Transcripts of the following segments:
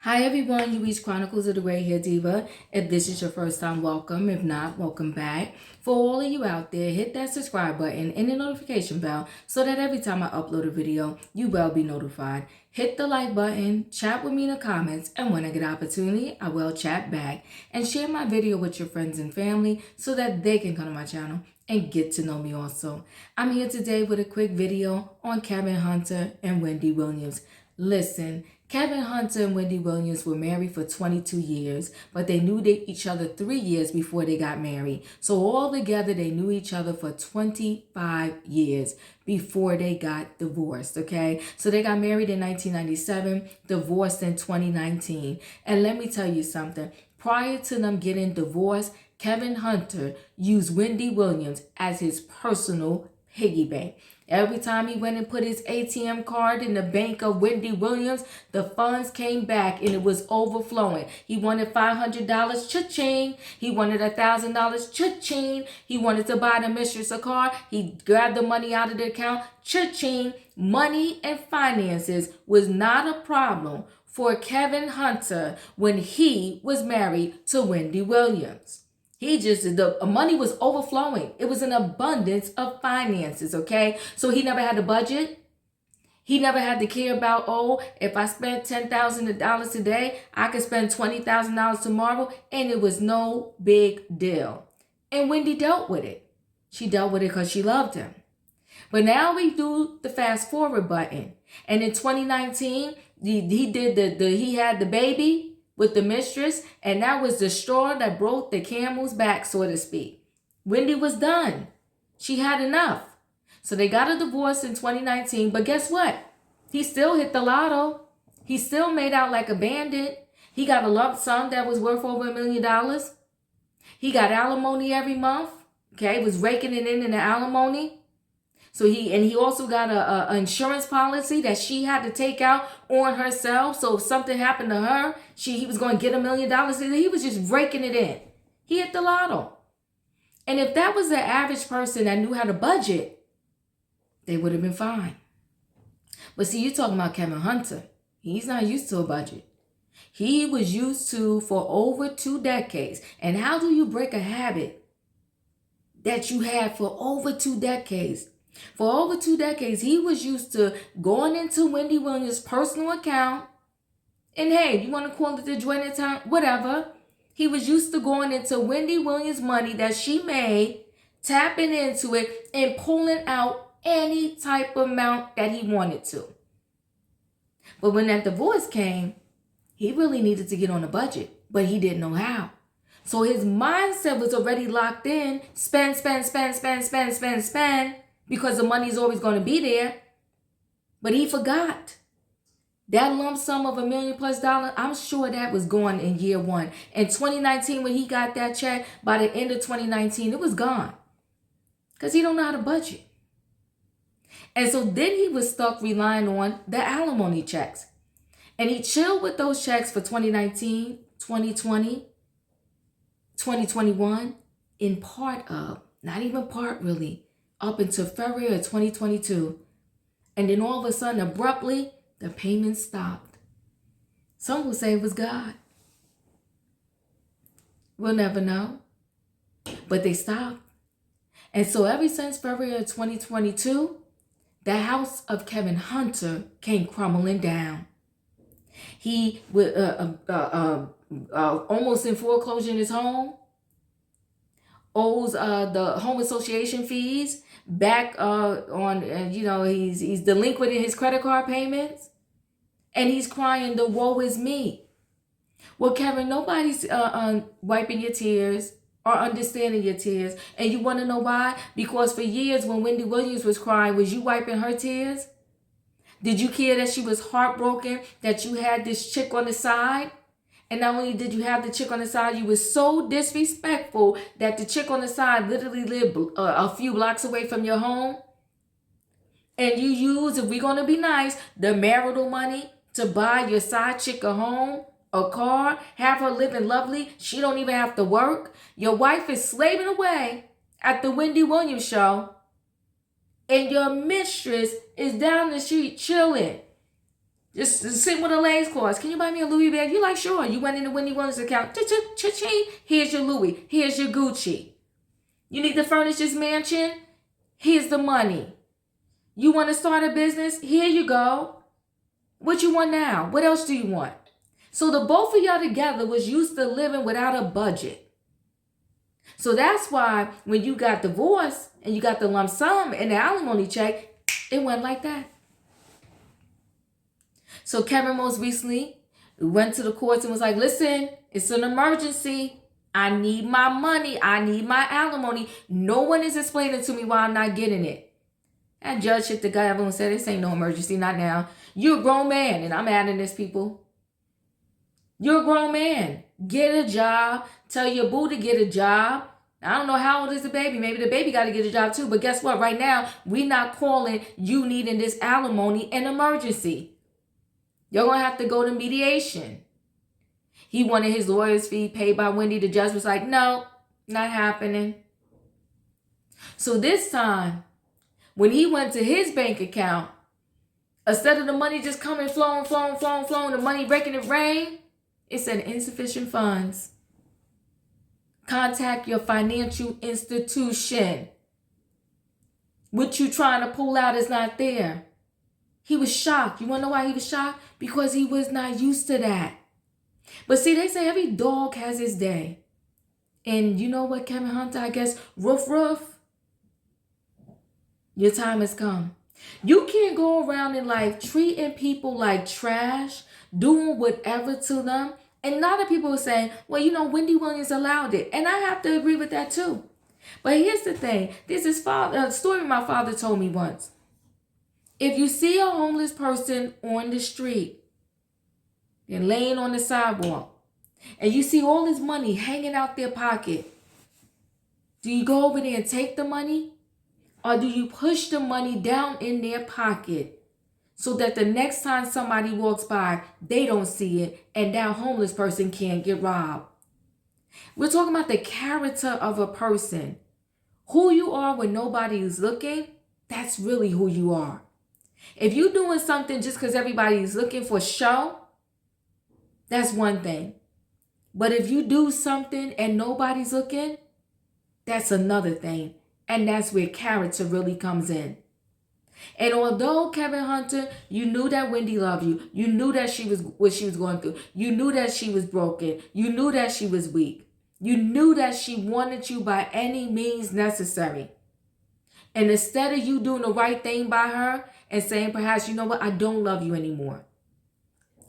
Hi everyone, you reached Chronicles of the Gray Hair Diva. If this is your first time, welcome. If not, welcome back. For all of you out there, hit that subscribe button and the notification bell so that every time I upload a video, you will be notified. Hit the like button, chat with me in the comments, and when I get opportunity, I will chat back. And share my video with your friends and family so that they can come to my channel and get to know me also. I'm here today with a quick video on Kevin Hunter and Wendy Williams. Listen, Kevin Hunter and Wendy Williams were married for 22 years, but they knew each other 3 years before they got married. So altogether, they knew each other for 25 years before they got divorced, okay? So they got married in 1997, divorced in 2019. And let me tell you something. Prior to them getting divorced, Kevin Hunter used Wendy Williams as his personal piggy bank. Every time he went and put his ATM card in the bank of Wendy Williams, the funds came back and it was overflowing. He wanted $500, cha-ching. He wanted $1,000, cha-ching. He wanted to buy the mistress a car. He grabbed the money out of the account, cha-ching. Money and finances was not a problem for Kevin Hunter when he was married to Wendy Williams. The money was overflowing. It was an abundance of finances, okay? So he never had a budget. He never had to care about, oh, if I spent $10,000 today, I could spend $20,000 tomorrow, and it was no big deal. And Wendy dealt with it. She dealt with it because she loved him. But now we do the fast forward button. And in 2019, he had the baby with the mistress, and that was the straw that broke the camel's back, so to speak. Wendy was done. She had enough. So they got a divorce in 2019, but guess what? He still hit the lotto. He still made out like a bandit. He got a lump sum that was worth over $1 million. He got alimony every month. Okay, was raking it in the alimony. So he also got a insurance policy that she had to take out on herself. So if something happened to her, he was going to get $1 million. He was just raking it in. He hit the lotto. And if that was the average person that knew how to budget, they would have been fine. But see, you're talking about Kevin Hunter. He's not used to a budget. He was used to for over 2 decades. And how do you break a habit that you had for over 2 decades? For over 2 decades, he was used to going into Wendy Williams' personal account. And hey, you want to call it the joint account? Whatever. He was used to going into Wendy Williams' money that she made, tapping into it, and pulling out any type of amount that he wanted to. But when that divorce came, he really needed to get on a budget, but he didn't know how. So his mindset was already locked in. Spend, spend, spend, spend, spend, spend, spend. Because the money's always going to be there. But he forgot. That lump sum of $1 million plus, I'm sure that was gone in year one. In 2019, when he got that check, by the end of 2019, it was gone. Because he don't know how to budget. And so then he was stuck relying on the alimony checks. And he chilled with those checks for 2019, 2020, 2021, in part of, not even part really, up until February of 2022. And then all of a sudden, abruptly, the payments stopped. Some will say it was God. We'll never know. But they stopped. And so ever since February of 2022, the house of Kevin Hunter came crumbling down. He was almost in foreclosure in his home. Owes the home association fees back he's delinquent in his credit card payments, and he's crying, the woe is me. Well, Kevin, nobody's wiping your tears or understanding your tears. And you want to know why? Because for years when Wendy Williams was crying, was you wiping her tears? Did you care that she was heartbroken that you had this chick on the side? And not only did you have the chick on the side, you were so disrespectful that the chick on the side literally lived a few blocks away from your home. And you use, if we're going to be nice, the marital money to buy your side chick a home, a car, have her living lovely. She don't even have to work. Your wife is slaving away at the Wendy Williams show. And your mistress is down the street chilling. Just sitting with her legs crossed. Can you buy me a Louis bag? You like, sure. You went in the Wendy Williams account. Cha-ching. Here's your Louis. Here's your Gucci. You need to furnish this mansion? Here's the money. You want to start a business? Here you go. What you want now? What else do you want? So the both of y'all together was used to living without a budget. So that's why when you got divorced and you got the lump sum and the alimony check, it went like that. So Kevin most recently went to the courts and was like, listen, it's an emergency. I need my money. I need my alimony. No one is explaining to me why I'm not getting it. That judge hit the guy. Everyone said, this ain't no emergency, not now. You're a grown man, and I'm adding this, people. You're a grown man. Get a job. Tell your boo to get a job. I don't know how old is the baby. Maybe the baby got to get a job too. But guess what? Right now, we're not calling you needing this alimony an emergency. You're going to have to go to mediation. He wanted his lawyer's fee paid by Wendy. The judge was like, no, not happening. So this time, when he went to his bank account, instead of the money just coming, flowing, the money breaking it rain, it said insufficient funds. Contact your financial institution. What you trying to pull out is not there. He was shocked. You want to know why he was shocked? Because he was not used to that. But see, they say every dog has his day. And you know what, Kevin Hunter, I guess, roof. Your time has come. You can't go around in life treating people like trash, doing whatever to them. And a lot of people are saying, well, you know, Wendy Williams allowed it. And I have to agree with that too. But here's the thing. This is a story my father told me once. If you see a homeless person on the street and laying on the sidewalk, and you see all this money hanging out their pocket, do you go over there and take the money? Or do you push the money down in their pocket so that the next time somebody walks by, they don't see it and that homeless person can't get robbed? We're talking about the character of a person. Who you are when nobody is looking, that's really who you are. If you're doing something just because everybody's looking for show, that's one thing. But if you do something and nobody's looking, that's another thing. And that's where character really comes in. And although, Kevin Hunter, you knew that Wendy loved you, you knew that she was what she was going through, you knew that she was broken, you knew that she was weak, you knew that she wanted you by any means necessary. And instead of you doing the right thing by her and saying, perhaps, you know what, I don't love you anymore.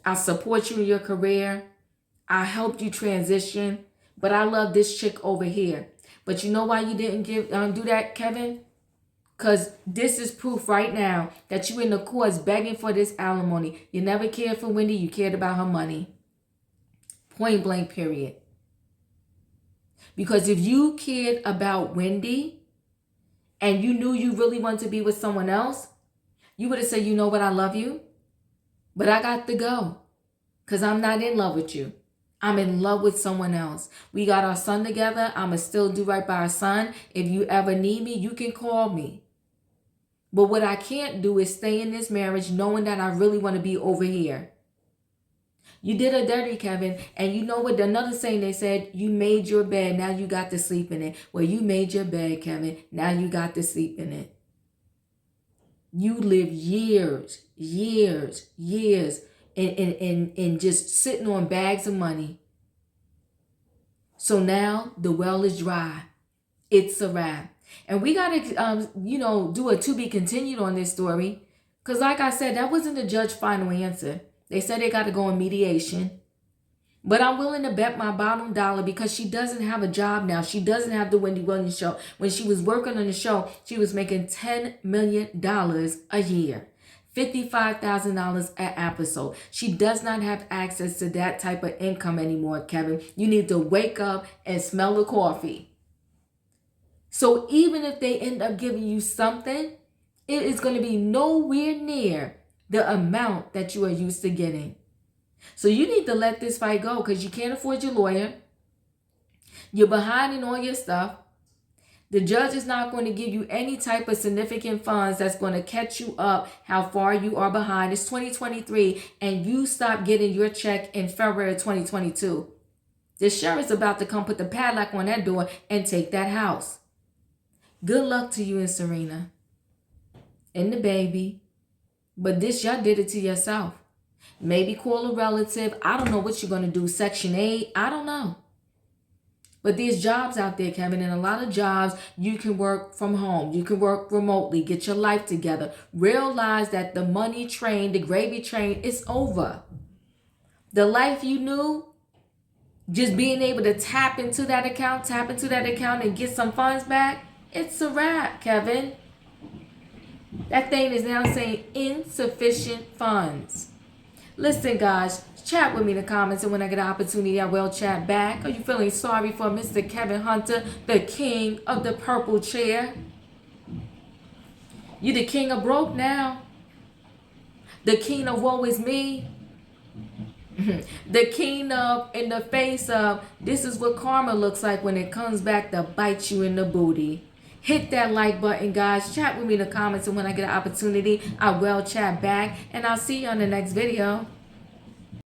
I support you in your career. I helped you transition, but I love this chick over here. But you know why you didn't do that, Kevin? Because this is proof right now that you in the courts begging for this alimony. You never cared for Wendy. You cared about her money. Point blank, period. Because if you cared about Wendy and you knew you really wanted to be with someone else, you would have said, you know what, I love you, but I got to go because I'm not in love with you. I'm in love with someone else. We got our son together. I'm going to still do right by our son. If you ever need me, you can call me. But what I can't do is stay in this marriage knowing that I really want to be over here. You did her dirty, Kevin. And you know what? Another saying they said, you made your bed. Now you got to sleep in it. Well, you made your bed, Kevin. Now you got to sleep in it. You live years in just sitting on bags of money. So now the well is dry. It's a wrap. And we got to, do a to be continued on this story. Because like I said, that wasn't the judge's final answer. They said they got to go in mediation. But I'm willing to bet my bottom dollar because she doesn't have a job now. She doesn't have the Wendy Williams show. When she was working on the show, she was making $10 million a year. $55,000 an episode. She does not have access to that type of income anymore, Kevin. You need to wake up and smell the coffee. So even if they end up giving you something, it is going to be nowhere near the amount that you are used to getting. So you need to let this fight go because you can't afford your lawyer. You're behind in all your stuff. The judge is not going to give you any type of significant funds that's going to catch you up how far you are behind. It's 2023 and you stop getting your check in February 2022. The sheriff's about to come put the padlock on that door and take that house. Good luck to you and Serena and the baby. But this, y'all did it to yourself. Maybe call a relative. I don't know what you're going to do. Section 8. I don't know. But there's jobs out there, Kevin, and a lot of jobs you can work from home. You can work remotely. Get your life together. Realize that the money train, the gravy train, is over. The life you knew, just being able to tap into that account and get some funds back, it's a wrap, Kevin. That thing is now saying insufficient funds. Listen, guys, chat with me in the comments, and when I get an opportunity, I will chat back. Are you feeling sorry for Mr. Kevin Hunter, the king of the purple chair? You the king of broke now. The king of woe is me. The king of, in the face of, this is what karma looks like when it comes back to bite you in the booty. Hit that like button, guys. Chat with me in the comments, and when I get an opportunity, I will chat back. And I'll see you on the next video.